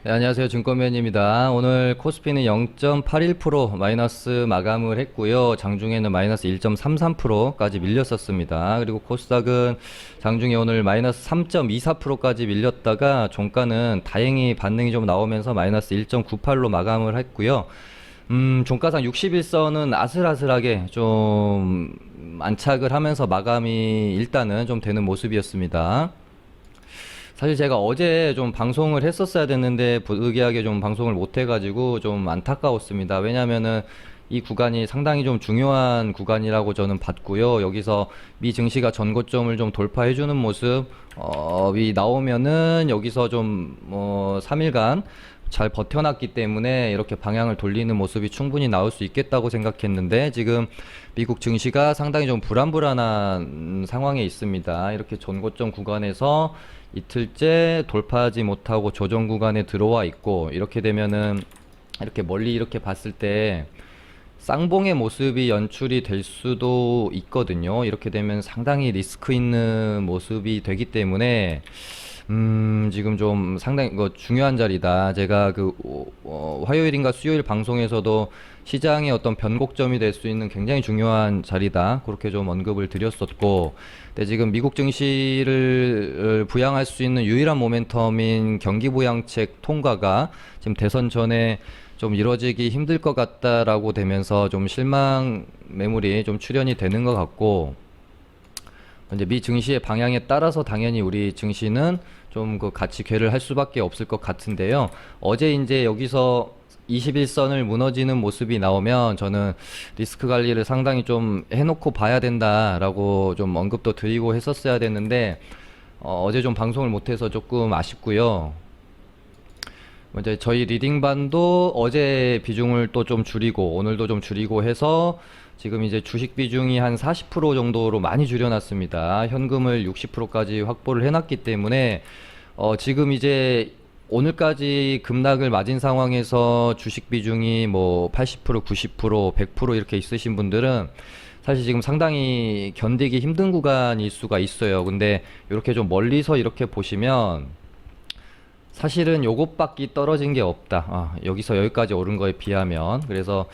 네, 안녕하세요. 증권맨입니다. 오늘 코스피는 0.81% 마이너스 마감을 했고요. 장중에는 마이너스 1.33%까지 밀렸었습니다. 그리고 코스닥은 장중에 오늘 마이너스 3.24%까지 밀렸다가 종가는 다행히 반등이 좀 나오면서 마이너스 1.98로 마감을 했고요. 종가상 61선은 아슬아슬하게 좀 안착을 하면서 마감이 일단은 좀 되는 모습이었습니다. 사실 제가 어제 좀 방송을 했었어야 됐는데 부득이하게 좀 방송을 못 해가지고 좀 안타까웠습니다. 왜냐면은 이 구간이 상당히 좀 중요한 구간이라고 저는 봤고요. 여기서 미 증시가 전고점을 좀 돌파해주는 모습이 나오면은 여기서 좀 3일간 잘 버텨놨기 때문에 이렇게 방향을 돌리는 모습이 충분히 나올 수 있겠다고 생각했는데 지금 미국 증시가 상당히 좀 불안불안한 상황에 있습니다. 이렇게 전고점 구간에서 이틀째 돌파하지 못하고 조정 구간에 들어와 있고, 이렇게 되면은 이렇게 멀리 이렇게 봤을 때 쌍봉의 모습이 연출이 될 수도 있거든요. 이렇게 되면 상당히 리스크 있는 모습이 되기 때문에 지금 좀 상당히 중요한 자리다. 제가 화요일인가 수요일 방송에서도 시장의 어떤 변곡점이 될 수 있는 굉장히 중요한 자리다, 그렇게 좀 언급을 드렸었고, 근데 지금 미국 증시를 부양할 수 있는 유일한 모멘텀인 경기부양책 통과가 지금 대선 전에 좀 이루어지기 힘들 것 같다라고 되면서 좀 실망 매물이 좀 출현이 되는 것 같고, 이제 미 증시의 방향에 따라서 당연히 우리 증시는 좀 같이 괴를 할 수밖에 없을 것 같은데요. 어제 이제 여기서 21선을 무너지는 모습이 나오면 저는 리스크 관리를 상당히 좀 해놓고 봐야 된다라고 좀 언급도 드리고 했었어야 됐는데, 어제 좀 방송을 못해서 조금 아쉽고요. 이제 저희 리딩반도 어제 비중을 또 좀 줄이고 오늘도 좀 줄이고 해서 지금 이제 주식 비중이 한 40% 정도로 많이 줄여놨습니다. 현금을 60%까지 확보를 해놨기 때문에 지금 이제 오늘까지 급락을 맞은 상황에서 주식 비중이 뭐 80%, 90%, 100% 이렇게 있으신 분들은 사실 지금 상당히 견디기 힘든 구간일 수가 있어요. 근데 이렇게 좀 멀리서 이렇게 보시면 사실은 요것밖에 떨어진 게 없다. 여기서 여기까지 오른 거에 비하면. 그래서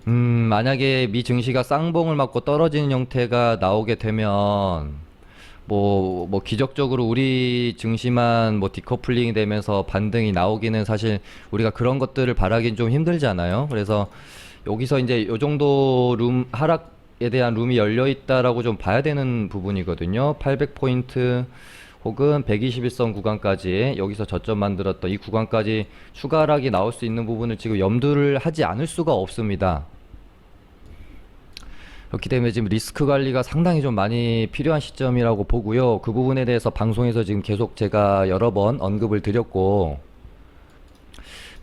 만약에 미 증시가 쌍봉을 맞고 떨어지는 형태가 나오게 되면 뭐 기적적으로 우리 증시만 뭐 디커플링이 되면서 반등이 나오기는 사실 우리가 그런 것들을 바라긴 좀 힘들잖아요. 그래서 여기서 이제 요 정도 하락에 대한 룸이 열려 있다라고 좀 봐야 되는 부분이거든요. 800포인트 혹은 121선 구간까지, 여기서 저점 만들었던 이 구간까지 추가 하락이 나올 수 있는 부분을 지금 염두를 하지 않을 수가 없습니다. 그렇기 때문에 지금 리스크 관리가 상당히 좀 많이 필요한 시점이라고 보고요. 그 부분에 대해서 방송에서 지금 계속 제가 여러 번 언급을 드렸고,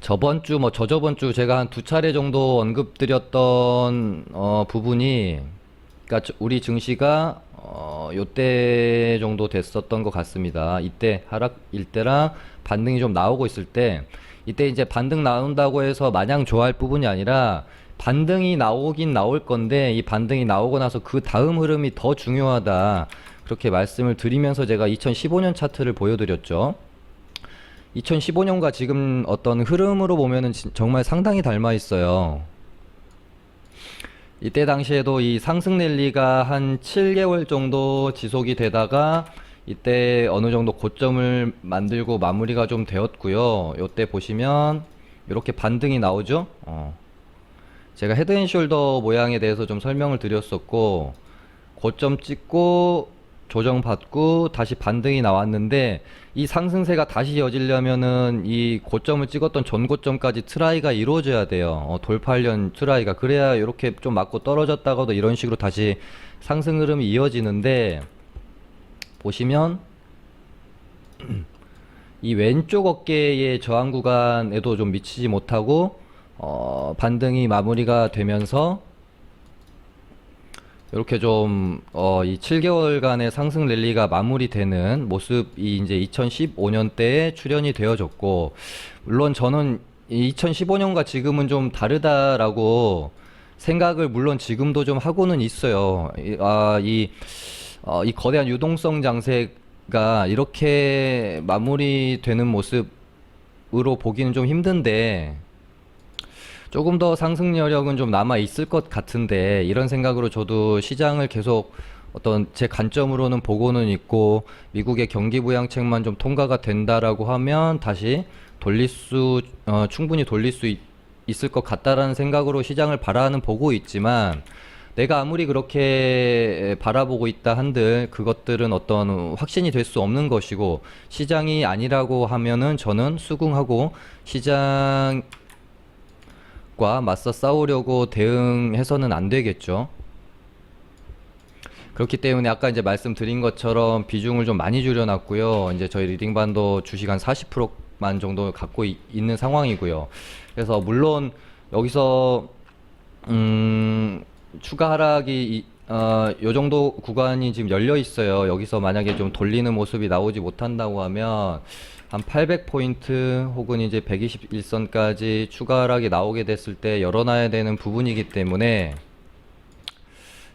저번 주 저저번 주 제가 한 두 차례 정도 언급드렸던 부분이, 그러니까 우리 증시가 요때 정도 됐었던 것 같습니다. 이때 하락일 때랑 반등이 좀 나오고 있을 때, 이때 이제 반등 나온다고 해서 마냥 좋아할 부분이 아니라 반등이 나오긴 나올 건데 이 반등이 나오고 나서 그 다음 흐름이 더 중요하다, 그렇게 말씀을 드리면서 제가 2015년 차트를 보여드렸죠. 2015년과 지금 어떤 흐름으로 보면은 정말 상당히 닮아 있어요. 이때 당시에도 이 상승 랠리가 한 7개월 정도 지속이 되다가 이때 어느 정도 고점을 만들고 마무리가 좀 되었고요. 이때 보시면 이렇게 반등이 나오죠. 제가 헤드앤숄더 모양에 대해서 좀 설명을 드렸었고, 고점 찍고 조정받고 다시 반등이 나왔는데, 이 상승세가 다시 이어지려면은 이 고점을 찍었던 전고점까지 트라이가 이루어져야 돼요. 돌파하려는 트라이가. 그래야 이렇게 좀 맞고 떨어졌다가도 이런 식으로 다시 상승 흐름이 이어지는데, 보시면 이 왼쪽 어깨의 저항 구간에도 좀 미치지 못하고 반등이 마무리가 되면서 이렇게 좀 이 7개월간의 상승 랠리가 마무리되는 모습이 이제 2015년대에 출현이 되어졌고, 물론 저는 2015년과 지금은 좀 다르다라고 생각을 물론 지금도 좀 하고는 있어요. 이 거대한 유동성 장세가 이렇게 마무리되는 모습 으로 보기는 좀 힘든데 조금 더 상승 여력은 좀 남아 있을 것 같은데, 이런 생각으로 저도 시장을 계속 어떤 제 관점으로는 보고는 있고, 미국의 경기 부양책만 좀 통과가 된다라고 하면 다시 충분히 돌릴 수 있을 것 같다라는 생각으로 시장을 바라는 보고 있지만, 내가 아무리 그렇게 바라보고 있다 한들 그것들은 어떤 확신이 될 수 없는 것이고, 시장이 아니라고 하면은 저는 수긍하고 시장과 맞서 싸우려고 대응해서는 안 되겠죠. 그렇기 때문에 아까 이제 말씀드린 것처럼 비중을 좀 많이 줄여놨고요. 이제 저희 리딩반도 주식 한 40%만 정도 갖고 있는 상황이고요. 그래서 물론 여기서 추가 하락이 요 정도 구간이 지금 열려 있어요. 여기서 만약에 좀 돌리는 모습이 나오지 못한다고 하면 한 800포인트 혹은 이제 121선까지 추가 하락이 나오게 됐을 때 열어놔야 되는 부분이기 때문에,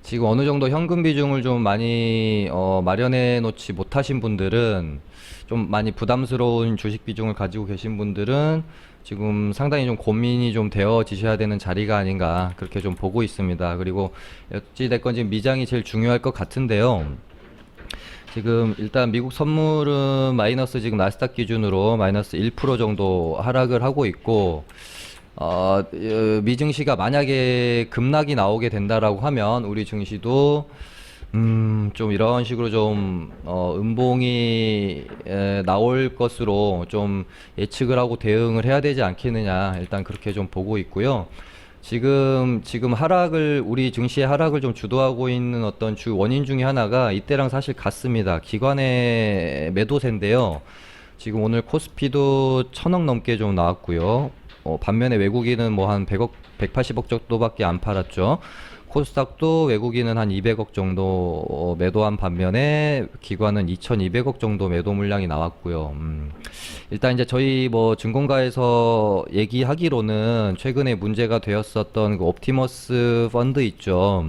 지금 어느 정도 현금 비중을 좀 많이 마련해 놓지 못하신 분들은, 좀 많이 부담스러운 주식 비중을 가지고 계신 분들은 지금 상당히 좀 고민이 좀 되어지셔야 되는 자리가 아닌가, 그렇게 좀 보고 있습니다. 그리고 어찌됐건 지금 미장이 제일 중요할 것 같은데요. 지금 일단 미국 선물은 마이너스, 지금 나스닥 기준으로 마이너스 1% 정도 하락을 하고 있고, 미증시가 만약에 급락이 나오게 된다라고 하면 우리 증시도 좀 이런 식으로 좀 음봉이 나올 것으로 좀 예측을 하고 대응을 해야 되지 않겠느냐, 일단 그렇게 좀 보고 있고요. 지금 우리 증시의 하락을 좀 주도하고 있는 어떤 주 원인 중에 하나가 이때랑 사실 같습니다. 기관의 매도세인데요. 지금 오늘 코스피도 1000억 넘게 좀 나왔고요. 반면에 외국인은 뭐 한 100억, 180억 정도밖에 안 팔았죠. 코스닥도 외국인은 한 200억 정도 매도한 반면에 기관은 2200억 정도 매도 물량이 나왔고요. 일단 이제 저희 뭐 증권가에서 얘기하기로는 최근에 문제가 되었었던 그 옵티머스 펀드 있죠.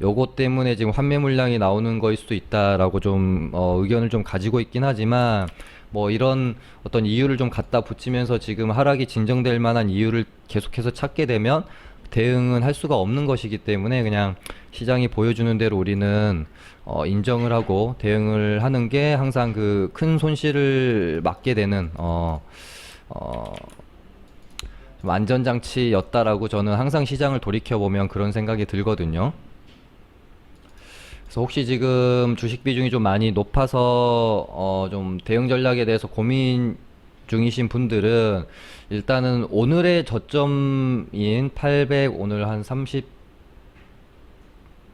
요것 때문에 지금 환매 물량이 나오는 거일 수도 있다라고 좀 의견을 좀 가지고 있긴 하지만, 뭐 이런 어떤 이유를 좀 갖다 붙이면서 지금 하락이 진정될 만한 이유를 계속해서 찾게 되면 대응은 할 수가 없는 것이기 때문에, 그냥 시장이 보여주는 대로 우리는 인정을 하고 대응을 하는 게 항상 그 큰 손실을 막게 되는 좀 안전장치였다라고 저는 항상 시장을 돌이켜보면 그런 생각이 들거든요. 그래서 혹시 지금 주식 비중이 좀 많이 높아서 좀 대응 전략에 대해서 고민 중이신 분들은, 일단은 오늘의 저점인 800, 오늘 한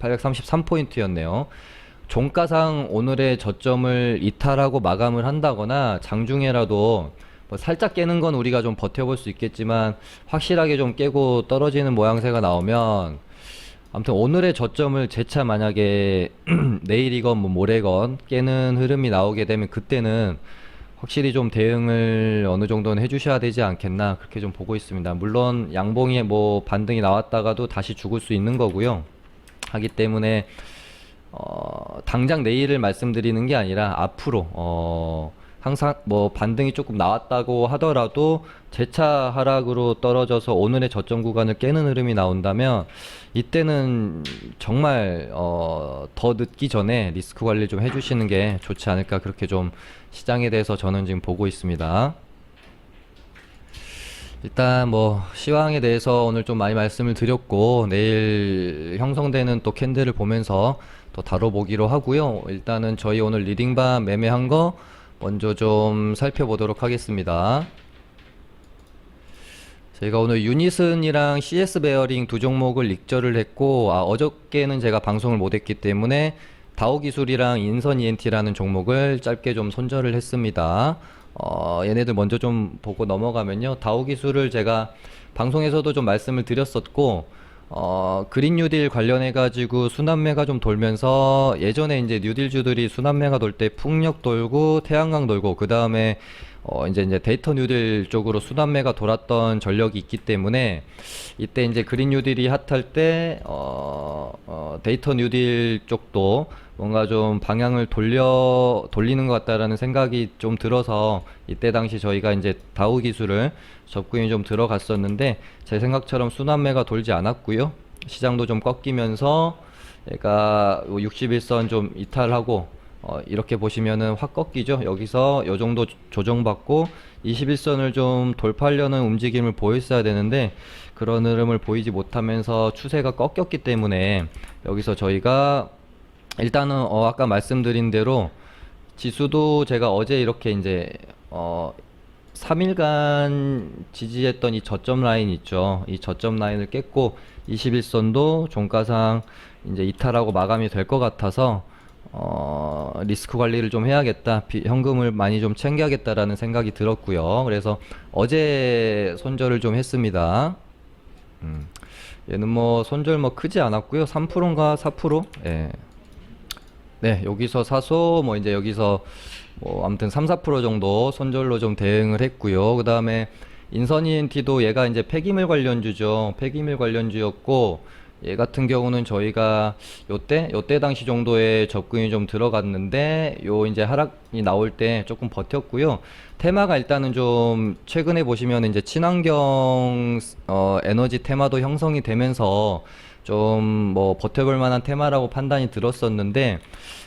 833포인트였네요. 종가상 오늘의 저점을 이탈하고 마감을 한다거나 장중에라도 뭐 살짝 깨는 건 우리가 좀 버텨볼 수 있겠지만, 확실하게 좀 깨고 떨어지는 모양새가 나오면, 아무튼 오늘의 저점을 재차 만약에 내일이건 뭐 모레건 깨는 흐름이 나오게 되면, 그때는 확실히 좀 대응을 어느 정도는 해주셔야 되지 않겠나, 그렇게 좀 보고 있습니다. 물론 양봉에 뭐 반등이 나왔다가도 다시 죽을 수 있는 거고요. 하기 때문에 당장 내일을 말씀드리는 게 아니라 앞으로 항상 뭐 반등이 조금 나왔다고 하더라도 재차 하락으로 떨어져서 오늘의 저점 구간을 깨는 흐름이 나온다면, 이때는 정말 더 늦기 전에 리스크 관리 좀 해주시는 게 좋지 않을까, 그렇게 좀 시장에 대해서 저는 지금 보고 있습니다. 일단 뭐 시황에 대해서 오늘 좀 많이 말씀을 드렸고, 내일 형성되는 또 캔들을 보면서 또 다뤄보기로 하고요. 일단은 저희 오늘 리딩반 매매한 거 먼저 좀 살펴보도록 하겠습니다. 저희가 오늘 유니슨이랑 CS 베어링 두 종목을 익절을 했고, 어저께는 제가 방송을 못했기 때문에 다오기술이랑 인선 ENT라는 종목을 짧게 좀 손절을 했습니다. 얘네들 먼저 좀 보고 넘어가면요. 다오기술을 제가 방송에서도 좀 말씀을 드렸었고, 그린 뉴딜 관련해 가지고 순환매가 좀 돌면서, 예전에 이제 뉴딜주들이 순환매가 돌 때 풍력 돌고 태양광 돌고 그 다음에 이제 데이터 뉴딜 쪽으로 순환매가 돌았던 전력이 있기 때문에 이때 이제 그린 뉴딜이 핫할 때 데이터 뉴딜 쪽도 뭔가 좀 방향을 돌리는 것 같다라는 생각이 좀 들어서 이때 당시 저희가 이제 다우 기술을 접근이 좀 들어갔었는데 제 생각처럼 순환매가 돌지 않았고요. 시장도 좀 꺾이면서 얘가 61선 좀 이탈하고 이렇게 보시면은 확 꺾이죠. 여기서 요 정도 조정받고 21선을 좀 돌파하려는 움직임을 보였어야 되는데 그런 흐름을 보이지 못하면서 추세가 꺾였기 때문에 여기서 저희가 일단은 아까 말씀드린 대로 지수도 제가 어제 이렇게 이제 3일간 지지했던 이 저점 라인 있죠. 이 저점 라인을 깼고 21선도 종가상 이제 이탈하고 마감이 될 것 같아서 리스크 관리를 좀 해야겠다. 현금을 많이 좀 챙겨야겠다라는 생각이 들었고요. 그래서 어제 손절을 좀 했습니다. 얘는 뭐 손절 뭐 크지 않았고요. 3%인가 4%? 예. 네, 여기서 사서 뭐 이제 여기서 뭐 아무튼 3, 4% 정도 손절로 좀 대응을 했고요. 그다음에 인선 ENT도 얘가 이제 폐기물 관련주죠. 폐기물 관련주였고 얘 같은 경우는 저희가 요때 당시 정도의 접근이 좀 들어갔는데 요 이제 하락이 나올 때 조금 버텼고요. 테마가 일단은 좀 최근에 보시면 이제 친환경 에너지 테마도 형성이 되면서 좀 뭐 버텨볼 만한 테마라고 판단이 들었었는데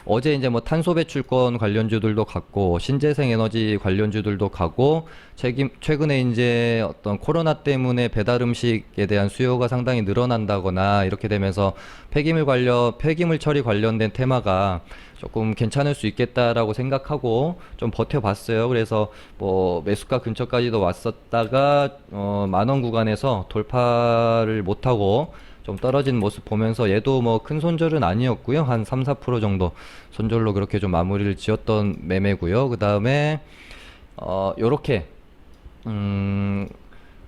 어제 이제 뭐 탄소 배출권 관련주들도 갔고 신재생 에너지 관련주들도 가고 최근에 이제 어떤 코로나 때문에 배달 음식에 대한 수요가 상당히 늘어난다거나 이렇게 되면서 폐기물 처리 관련된 테마가 조금 괜찮을 수 있겠다라고 생각하고 좀 버텨봤어요. 그래서 뭐 매수가 근처까지도 왔었다가 10,000원 구간에서 돌파를 못하고 좀 떨어진 모습 보면서 얘도 뭐 큰 손절은 아니었고요. 한 3, 4% 정도 손절로 그렇게 좀 마무리를 지었던 매매고요. 그 다음에 요렇게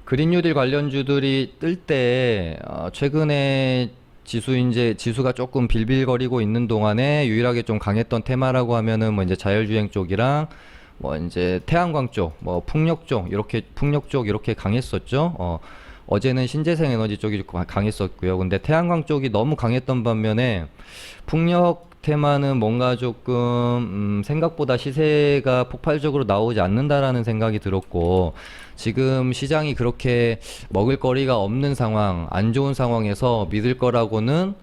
그린 뉴딜 관련주들이 뜰 때 최근에 지수가 조금 빌빌거리고 있는 동안에 유일하게 좀 강했던 테마라고 하면은 뭐 이제 자율주행 쪽이랑 뭐 이제 태양광 쪽, 뭐 풍력 쪽 이렇게 강했었죠. 어제는 신재생 에너지 쪽이 강했었고요. 근데 태양광 쪽이 너무 강했던 반면에 풍력 테마는 뭔가 조금 생각보다 시세가 폭발적으로 나오지 않는다라는 생각이 들었고 지금 시장이 그렇게 먹을 거리가 없는 상황, 안 좋은 상황에서 믿을 거라고는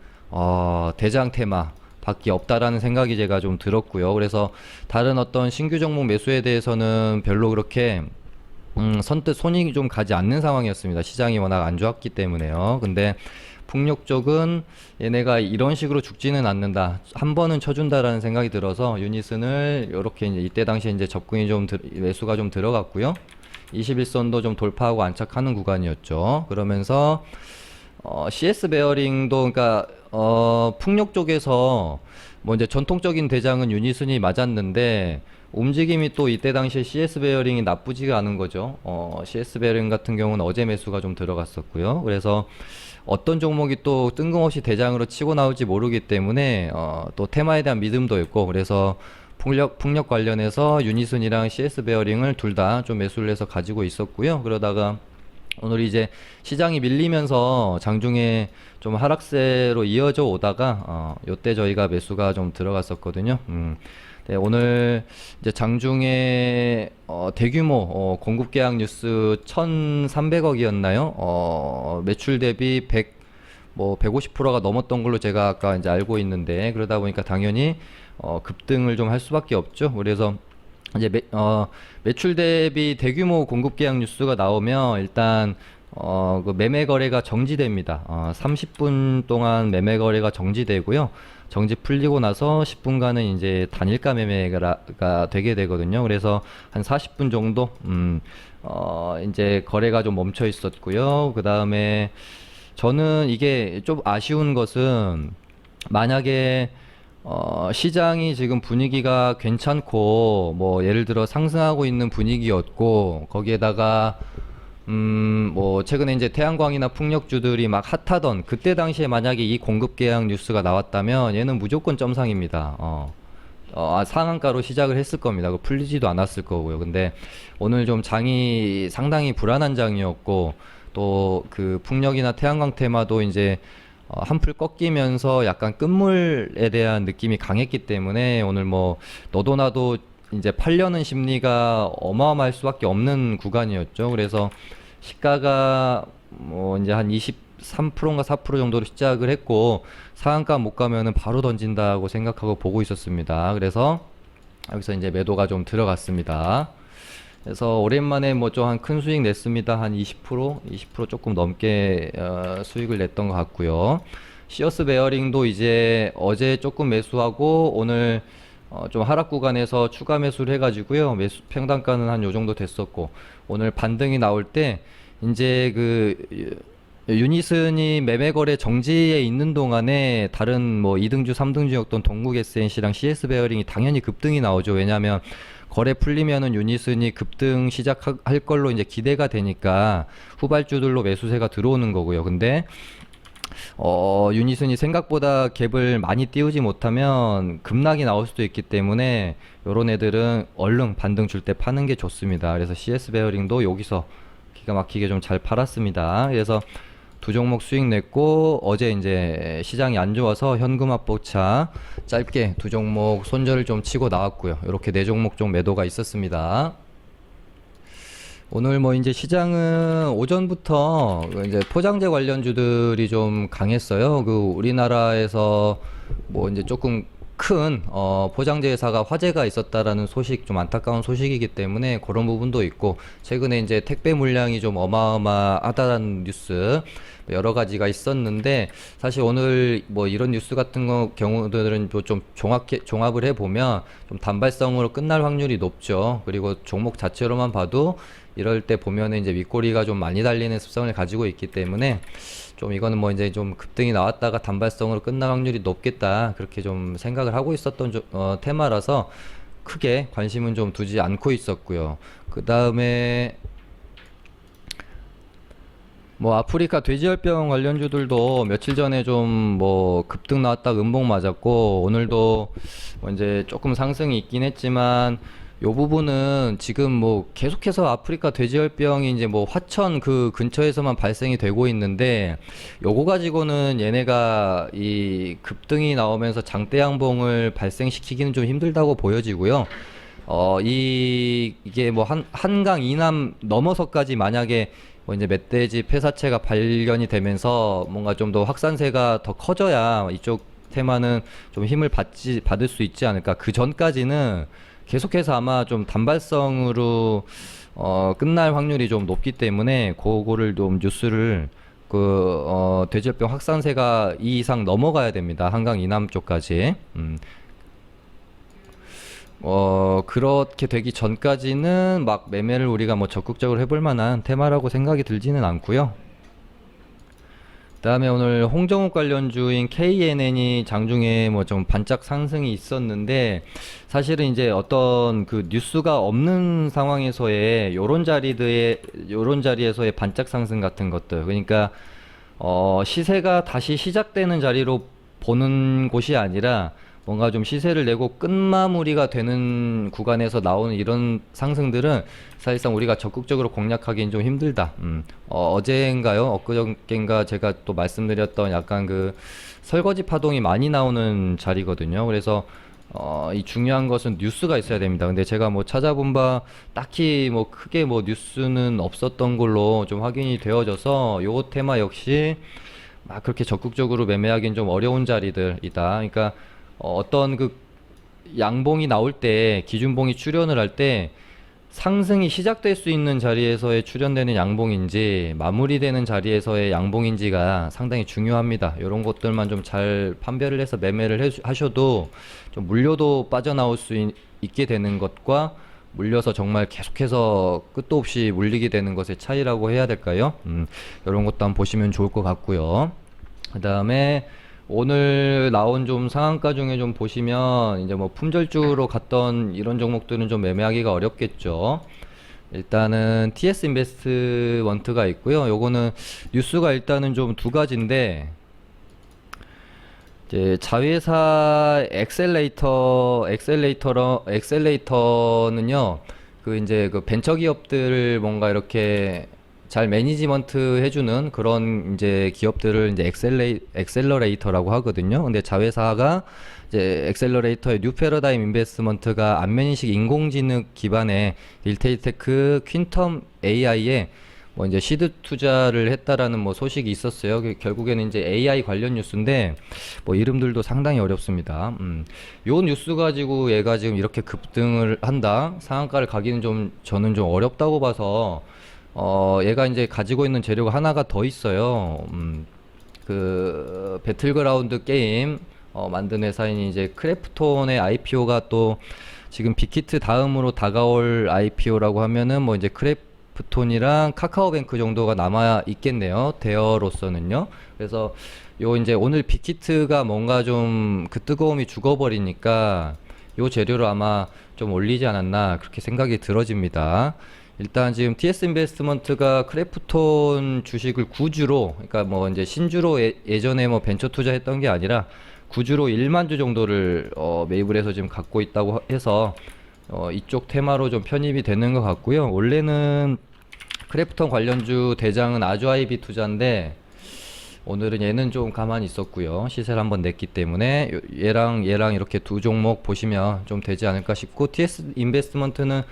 대장 테마 밖에 없다라는 생각이 제가 좀 들었고요. 그래서 다른 어떤 신규 종목 매수에 대해서는 별로 그렇게 선뜻 손이 좀 가지 않는 상황이었습니다. 시장이 워낙 안 좋았기 때문에요. 근데 풍력 쪽은 얘네가 이런 식으로 죽지는 않는다. 한 번은 쳐준다라는 생각이 들어서 유닛을 이렇게 이제 이때 당시에 이제 접근이 매수가 좀 들어갔고요. 21선도 좀 돌파하고 안착하는 구간이었죠. 그러면서 CS 베어링도 그러니까 풍력 쪽에서 뭐 이제 전통적인 대장은 유니슨이 맞았는데 움직임이 또 이때 당시에 CS 베어링이 나쁘지가 않은 거죠. CS 베어링 같은 경우는 어제 매수가 좀 들어갔었고요. 그래서 어떤 종목이 또 뜬금없이 대장으로 치고 나올지 모르기 때문에 또 테마에 대한 믿음도 있고 그래서 풍력 관련해서 유니슨이랑 CS 베어링을 둘 다 좀 매수를 해서 가지고 있었고요. 그러다가 오늘 이제 시장이 밀리면서 장중에 좀 하락세로 이어져 오다가 요때 저희가 매수가 좀 들어갔었거든요. 네, 오늘 이제 장중에 대규모 공급 계약 뉴스 1,300억이었나요? 매출 대비 150%가 넘었던 걸로 제가 아까 이제 알고 있는데 그러다 보니까 당연히 급등을 좀 할 수밖에 없죠. 그래서 이제 매출 대비 대규모 공급 계약 뉴스가 나오면 일단 그 매매 거래가 정지됩니다. 30분 동안 매매 거래가 정지되고요. 정지 풀리고 나서 10분간은 이제 단일가 매매가 되게 되거든요. 그래서 한 40분 정도 이제 거래가 좀 멈춰 있었고요. 그 다음에 저는 이게 좀 아쉬운 것은 만약에 시장이 지금 분위기가 괜찮고 뭐 예를 들어 상승하고 있는 분위기였고 거기에다가 뭐 최근에 이제 태양광이나 풍력주들이 막 핫하던 그때 당시에 만약에 이 공급 계약 뉴스가 나왔다면 얘는 무조건 점상입니다. 상한가로 시작을 했을 겁니다. 풀리지도 않았을 거고요. 근데 오늘 좀 장이 상당히 불안한 장이었고, 또 그 풍력이나 태양광 테마도 이제 한풀 꺾이면서 약간 끝물에 대한 느낌이 강했기 때문에 오늘 뭐 너도 나도 이제 팔려는 심리가 어마어마할 수밖에 없는 구간이었죠. 그래서 시가가 뭐 이제 한 23%인가 4% 정도로 시작을 했고, 상한가 못 가면은 바로 던진다고 생각하고 보고 있었습니다. 그래서 여기서 이제 매도가 좀 들어갔습니다. 그래서 오랜만에 뭐 좀 한 큰 수익 냈습니다. 한 20% 조금 넘게 수익을 냈던 것 같고요. 시어스 베어링도 이제 어제 조금 매수하고 오늘 좀 하락 구간에서 추가 매수를 해가지고요. 매수 평단가는 한 요 정도 됐었고, 오늘 반등이 나올 때 이제 그 유니슨이 매매 거래 정지에 있는 동안에 다른 뭐 2등주, 3등주였던 동국 SNC랑 CS 베어링이 당연히 급등이 나오죠. 왜냐하면 거래 풀리면은 유니슨이 급등 시작할 걸로 이제 기대가 되니까 후발주들로 매수세가 들어오는 거고요. 근데 유니슨이 생각보다 갭을 많이 띄우지 못하면 급락이 나올 수도 있기 때문에 요런 애들은 얼른 반등 줄 때 파는 게 좋습니다. 그래서 CS 베어링도 여기서 기가 막히게 좀 잘 팔았습니다. 그래서 두 종목 수익 냈고, 어제 이제 시장이 안 좋아서 현금 합보차 짧게 두 종목 손절을 좀 치고 나왔고요. 이렇게 네 종목 좀 매도가 있었습니다. 오늘 뭐 이제 시장은 오전부터 이제 포장재 관련주들이 좀 강했어요. 그 우리나라에서 뭐 이제 조금 큰 포장재 회사가 화재가 있었다라는 소식, 좀 안타까운 소식이기 때문에 그런 부분도 있고, 최근에 이제 택배 물량이 좀 어마어마하다는 뉴스 여러 가지가 있었는데, 사실 오늘 뭐 이런 뉴스 같은 경우들은 좀 종합을 해보면 좀 단발성으로 끝날 확률이 높죠. 그리고 종목 자체로만 봐도 이럴 때 보면은 이제 윗꼬리가 좀 많이 달리는 습성을 가지고 있기 때문에 좀 이거는 뭐 이제 좀 급등이 나왔다가 단발성으로 끝날 확률이 높겠다, 그렇게 좀 생각을 하고 있었던 테마라서 크게 관심은 좀 두지 않고 있었고요. 그 다음에 뭐 아프리카 돼지열병 관련주들도 며칠 전에 좀 뭐 급등 나왔다 음봉 맞았고, 오늘도 뭐 이제 조금 상승이 있긴 했지만 요 부분은 지금 뭐 계속해서 아프리카 돼지열병이 이제 뭐 화천 그 근처에서만 발생이 되고 있는데, 요거 가지고는 얘네가 이 급등이 나오면서 장대 양봉을 발생시키기는 좀 힘들다고 보여지고요. 이게 뭐 한강 이남 넘어서까지 만약에 뭐 이제 멧돼지 폐사체가 발견이 되면서 뭔가 좀 더 확산세가 더 커져야 이쪽 테마는 좀 힘을 받을 수 있지 않을까. 그 전까지는 계속해서 아마 좀 단발성으로 끝날 확률이 좀 높기 때문에 그거를 좀 뉴스를 돼지열병 확산세가 이 이상 넘어가야 됩니다. 한강 이남 쪽까지. 그렇게 되기 전까지는 막 매매를 우리가 뭐 적극적으로 해볼 만한 테마라고 생각이 들지는 않고요. 그다음에 오늘 홍정욱 관련주인 KNN이 장중에 뭐 좀 반짝 상승이 있었는데, 사실은 이제 어떤 그 뉴스가 없는 상황에서의 요런 자리에서의 반짝 상승 같은 것들, 그러니까 시세가 다시 시작되는 자리로 보는 곳이 아니라 뭔가 좀 시세를 내고 끝마무리가 되는 구간에서 나오는 이런 상승들은 사실상 우리가 적극적으로 공략하기는 좀 힘들다. 어제인가요? 엊그저께인가 제가 또 말씀드렸던 약간 그 설거지 파동이 많이 나오는 자리거든요. 그래서 이 중요한 것은 뉴스가 있어야 됩니다. 근데 제가 뭐 찾아본 바 딱히 뭐 크게 뭐 뉴스는 없었던 걸로 좀 확인이 되어져서 요 테마 역시 막 그렇게 적극적으로 매매하기는 좀 어려운 자리들이다. 그러니까 어떤 그 양봉이 나올 때, 기준봉이 출현을 할 때 상승이 시작될 수 있는 자리에서의 출현되는 양봉인지 마무리되는 자리에서의 양봉인지가 상당히 중요합니다. 이런 것들만 좀 잘 판별을 해서 매매를 하셔도 좀 물려도 빠져나올 수 있게 되는 것과 물려서 정말 계속해서 끝도 없이 물리게 되는 것의 차이라고 해야 될까요? 이런 것도 한번 보시면 좋을 것 같고요. 그 다음에 오늘 나온 좀 상한가 중에 좀 보시면 이제 뭐 품절주로 갔던 이런 종목들은 좀 매매하기가 어렵겠죠. 일단은 TS 인베스트먼트가 있고요. 요거는 뉴스가 일단은 좀 두 가지인데, 이제 자회사 엑셀레이터는요, 그 이제 그 벤처 기업들을 뭔가 이렇게 잘 매니지먼트 해주는 그런 이제 기업들을 이제 엑셀러레이터라고 하거든요. 근데 자회사가 이제 엑셀러레이터의 뉴 패러다임 인베스트먼트가 안면인식 인공지능 기반의 릴테일테크 퀸텀 AI에 뭐 이제 시드 투자를 했다라는 뭐 소식이 있었어요. 결국에는 이제 AI 관련 뉴스인데 뭐 이름들도 상당히 어렵습니다. 요 뉴스 가지고 얘가 지금 이렇게 급등을 한다. 상한가를 가기는 좀 저는 좀 어렵다고 봐서 얘가 이제 가지고 있는 재료가 하나가 더 있어요. 그 배틀그라운드 게임 만든 회사인 이제 크래프톤의 IPO가 또 지금 빅히트 다음으로 다가올 IPO라고 하면은 뭐 이제 크래프톤이랑 카카오뱅크 정도가 남아 있겠네요. 대여로서는요. 그래서 요 이제 오늘 빅히트가 뭔가 좀 그 뜨거움이 죽어버리니까 요 재료로 아마 좀 올리지 않았나 그렇게 생각이 들어집니다. 일단 지금 TS 인베스트먼트가 크래프톤 주식을 구주로, 그러니까 뭐 이제 신주로 예전에 뭐 벤처 투자했던 게 아니라 구주로 1만 주 정도를 매입을 해서 지금 갖고 있다고 해서 이쪽 테마로 좀 편입이 되는 것 같고요. 원래는 크래프톤 관련주 대장은 아주아이비 투자인데 오늘은 얘는 좀 가만히 있었고요. 시세를 한번 냈기 때문에 얘랑 이렇게 두 종목 보시면 좀 되지 않을까 싶고, TS 인베스트먼트는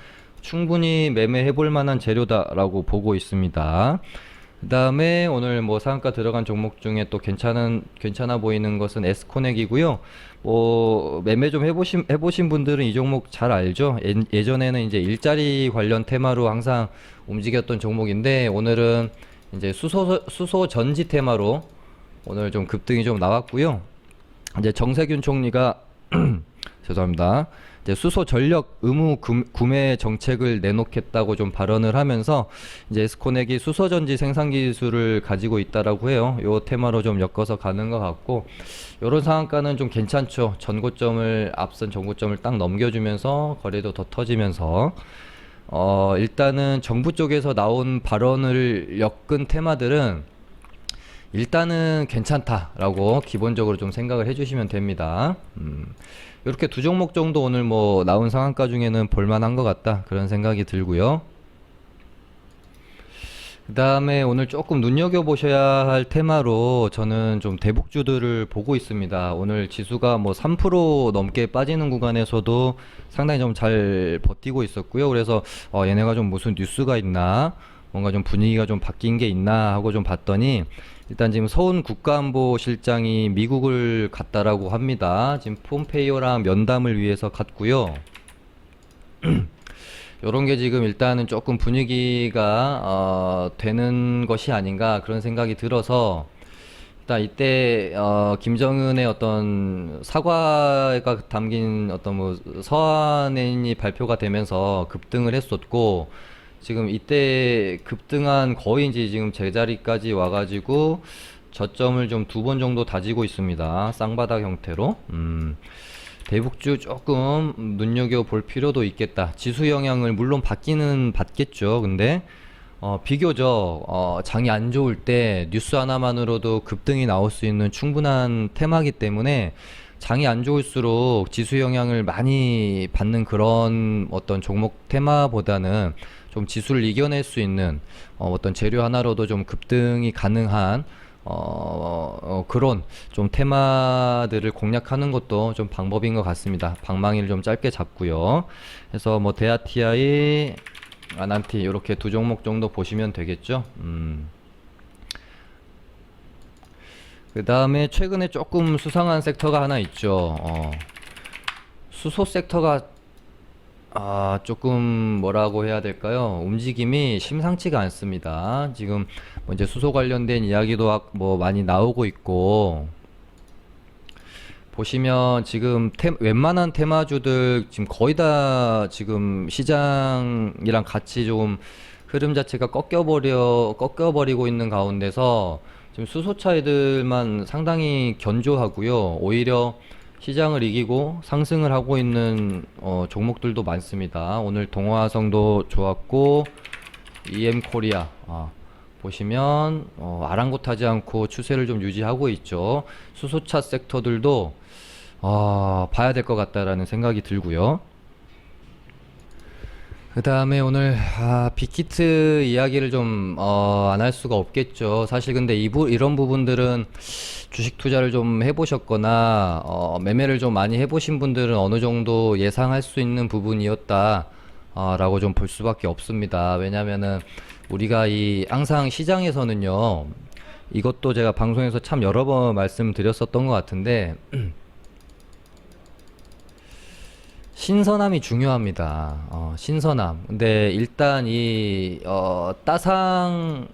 충분히 매매해 볼 만한 재료다라고 보고 있습니다. 그 다음에 오늘 뭐 상한가 들어간 종목 중에 또 괜찮아 보이는 것은 에스코넥이고요. 뭐 매매 좀 해보신 분들은 이 종목 잘 알죠. 예전에는 이제 일자리 관련 테마로 항상 움직였던 종목인데 오늘은 이제 수소 전지 테마로 오늘 좀 급등이 좀 나왔고요. 이제 정세균 총리가 죄송합니다. 이제 수소 전력 의무 구매 정책을 내놓겠다고 좀 발언을 하면서 이제 에스코넥이 수소 전지 생산 기술을 가지고 있다라고 해요. 요 테마로 좀 엮어서 가는 것 같고, 요런 상한가는 좀 괜찮죠. 앞선 전고점을 딱 넘겨주면서 거래도 더 터지면서 일단은 정부 쪽에서 나온 발언을 엮은 테마들은 일단은 괜찮다라고 기본적으로 좀 생각을 해주시면 됩니다. 이렇게 두 종목 정도 오늘 뭐 나온 상한가 중에는 볼만한 것 같다 그런 생각이 들고요. 그 다음에 오늘 조금 눈여겨보셔야 할 테마로 저는 좀 대북주들을 보고 있습니다. 오늘 지수가 뭐 3% 넘게 빠지는 구간에서도 상당히 좀 잘 버티고 있었고요. 그래서 얘네가 좀 무슨 뉴스가 있나, 뭔가 좀 분위기가 좀 바뀐 게 있나 하고 좀 봤더니, 일단 지금 서훈 국가안보실장이 미국을 갔다라고 합니다. 지금 폼페이오랑 면담을 위해서 갔고요. 요런 게 지금 일단은 조금 분위기가 되는 것이 아닌가 그런 생각이 들어서, 일단 이때 김정은의 어떤 사과가 담긴 어떤 뭐 서한이 발표가 되면서 급등을 했었고, 지금 이때 급등한 거의 이제 지금 제자리까지 와가지고 저점을 좀 두 번 정도 다지고 있습니다. 쌍바닥 형태로. 대북주 조금 눈여겨볼 필요도 있겠다. 지수 영향을 물론 받겠죠. 근데 비교적 장이 안 좋을 때 뉴스 하나만으로도 급등이 나올 수 있는 충분한 테마기 때문에, 장이 안 좋을수록 지수 영향을 많이 받는 그런 어떤 종목 테마보다는 좀 지수를 이겨낼 수 있는 어떤 재료 하나로도 좀 급등이 가능한 그런 좀 테마들을 공략하는 것도 좀 방법인 것 같습니다. 방망이를 좀 짧게 잡고요. 그래서 뭐 데아티아이, 아난티 이렇게 두 종목 정도 보시면 되겠죠. 그 다음에 최근에 조금 수상한 섹터가 하나 있죠. 수소 섹터가 조금 뭐라고 해야 될까요? 움직임이 심상치가 않습니다. 지금 뭐 이제 수소 관련된 이야기도 뭐 많이 나오고 있고, 보시면 지금 웬만한 테마주들 지금 거의 다 지금 시장이랑 같이 좀 흐름 자체가 꺾여버리고 있는 가운데서 지금 수소차이들만 상당히 견조하고요. 오히려 시장을 이기고 상승을 하고 있는 종목들도 많습니다. 오늘 동화성도 좋았고, EM코리아 보시면 아랑곳하지 않고 추세를 좀 유지하고 있죠. 수소차 섹터들도 봐야 될 것 같다라는 생각이 들고요. 그 다음에 오늘 빅히트 이야기를 좀 안 할 수가 없겠죠. 사실 근데 이런 부분들은 주식 투자를 좀 해보셨거나 매매를 좀 많이 해보신 분들은 어느 정도 예상할 수 있는 부분이었다 라고 좀 볼 수밖에 없습니다. 왜냐면은 우리가 항상 시장에서는요, 이것도 제가 방송에서 참 여러 번 말씀드렸었던 것 같은데 신선함이 중요합니다. 신선함. 근데 일단 따상의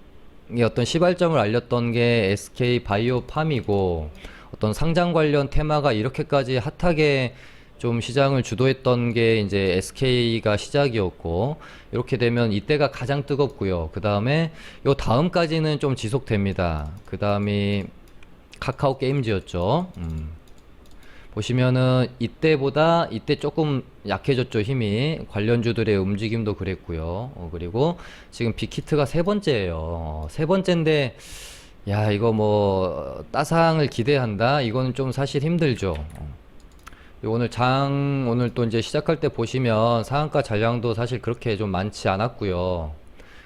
어떤 시발점을 알렸던 게 SK 바이오팜이고, 어떤 상장 관련 테마가 이렇게까지 핫하게 좀 시장을 주도했던 게 이제 SK가 시작이었고, 이렇게 되면 이때가 가장 뜨겁고요. 그 다음에 요 다음까지는 좀 지속됩니다. 그 다음이 카카오 게임즈였죠. 보시면은 이때 조금 약해졌죠, 힘이. 관련주들의 움직임도 그랬고요. 그리고 지금 빅히트가 세 번째예요. 세 번째인데 야, 이거 뭐 따상을 기대한다, 이거는 좀 사실 힘들죠. 오늘 또 이제 시작할 때 보시면 상한가 잔량도 사실 그렇게 좀 많지 않았고요.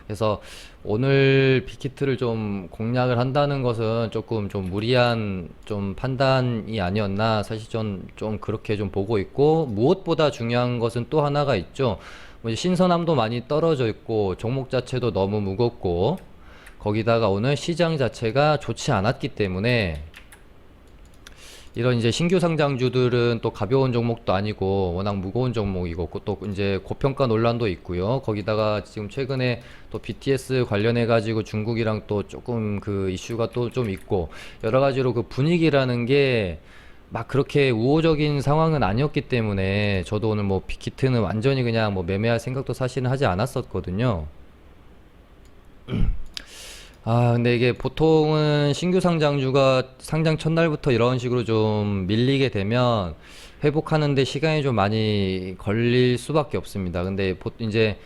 그래서 오늘 빅히트를 좀 공략을 한다는 것은 조금 좀 무리한 좀 판단이 아니었나, 사실 좀 그렇게 좀 보고 있고, 무엇보다 중요한 것은 또 하나가 있죠. 뭐 이제 신선함도 많이 떨어져 있고, 종목 자체도 너무 무겁고, 거기다가 오늘 시장 자체가 좋지 않았기 때문에 이런 이제 신규 상장주들은 또 가벼운 종목도 아니고 워낙 무거운 종목이고, 또 이제 고평가 논란도 있고요. 거기다가 지금 최근에 또 BTS 관련해 가지고 중국이랑 또 조금 그 이슈가 또 좀 있고, 여러 가지로 그 분위기라는 게 막 그렇게 우호적인 상황은 아니었기 때문에 저도 오늘 뭐 빅히트는 완전히 그냥 뭐 매매할 생각도 사실은 하지 않았었거든요. 근데 이게 보통은 신규 상장주가 상장 첫날부터 이런 식으로 좀 밀리게 되면 회복하는데 시간이 좀 많이 걸릴 수밖에 없습니다. 근데 이제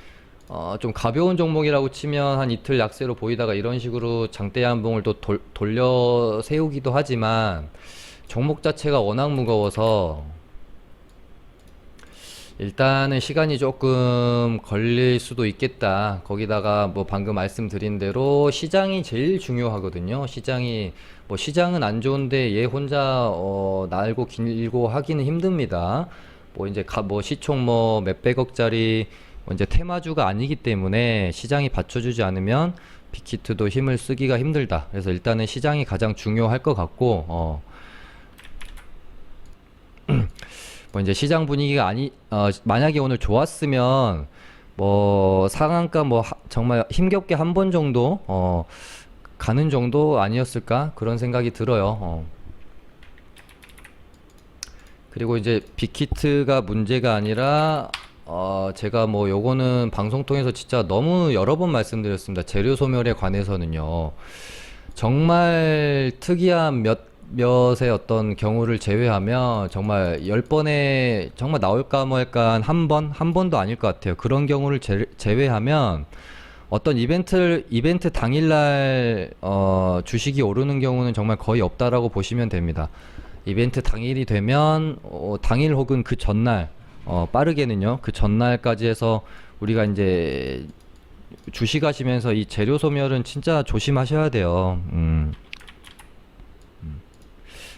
좀 가벼운 종목이라고 치면 한 이틀 약세로 보이다가 이런 식으로 장대 한봉을 또 돌려 세우기도 하지만, 종목 자체가 워낙 무거워서 일단은 시간이 조금 걸릴 수도 있겠다. 거기다가 뭐 방금 말씀드린 대로 시장이 제일 중요하거든요. 시장은 안 좋은데 얘 혼자 날고 길고 하기는 힘듭니다. 뭐 이제 뭐 시총 뭐 몇백억짜리 뭐 이제 테마주가 아니기 때문에 시장이 받쳐주지 않으면 빅히트도 힘을 쓰기가 힘들다. 그래서 일단은 시장이 가장 중요할 것 같고, 뭐 이제 시장 분위기가 만약에 오늘 좋았으면 뭐 상한가 뭐 정말 힘겹게 한 번 정도 가는 정도 아니었을까, 그런 생각이 들어요. 그리고 이제 빅히트가 문제가 아니라 제가 뭐 요거는 방송 통해서 진짜 너무 여러 번 말씀드렸습니다. 재료 소멸에 관해서는요, 정말 특이한 몇의 어떤 경우를 제외하면 정말 10번에 정말 나올까 말까 한 번도 아닐 것 같아요. 그런 경우를 제외하면 어떤 이벤트 당일날 주식이 오르는 경우는 정말 거의 없다라고 보시면 됩니다. 이벤트 당일이 되면 당일 혹은 그 전날, 빠르게는요 그 전날까지 해서 우리가 이제 주식하시면서 이 재료 소멸은 진짜 조심하셔야 돼요.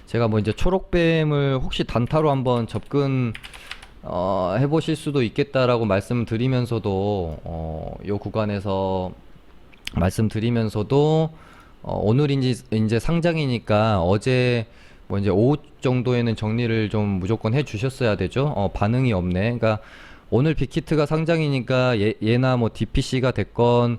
제가 뭐 이제 초록뱀을 혹시 단타로 한번 접근 해보실 수도 있겠다라고 말씀드리면서도 요 구간에서 말씀드리면서도 오늘인지 이제 상장이니까 어제 뭐 이제 오후 정도에는 정리를 좀 무조건 해 주셨어야 되죠. 반응이 없네. 그러니까 오늘 빅히트가 상장이니까 얘나 뭐 DPC가 됐건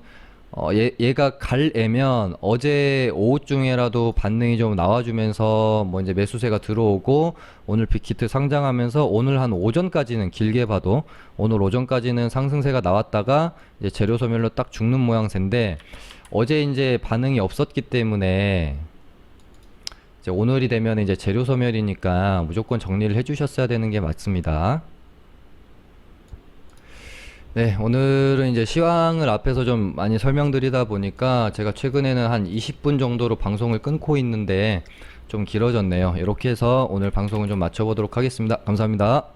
얘가 갈 애면 어제 오후중에라도 반응이 좀 나와주면서 뭐 이제 매수세가 들어오고, 오늘 빅히트 상장하면서 오늘 한 오전까지는, 길게 봐도 오늘 오전까지는 상승세가 나왔다가 이제 재료 소멸로 딱 죽는 모양새인데, 어제 이제 반응이 없었기 때문에 이제 오늘이 되면 이제 재료 소멸이니까 무조건 정리를 해주셨어야 되는 게 맞습니다. 네, 오늘은 이제 시황을 앞에서 좀 많이 설명드리다 보니까 제가 최근에는 한 20분 정도로 방송을 끊고 있는데 좀 길어졌네요. 이렇게 해서 오늘 방송은 좀 마쳐보도록 하겠습니다. 감사합니다.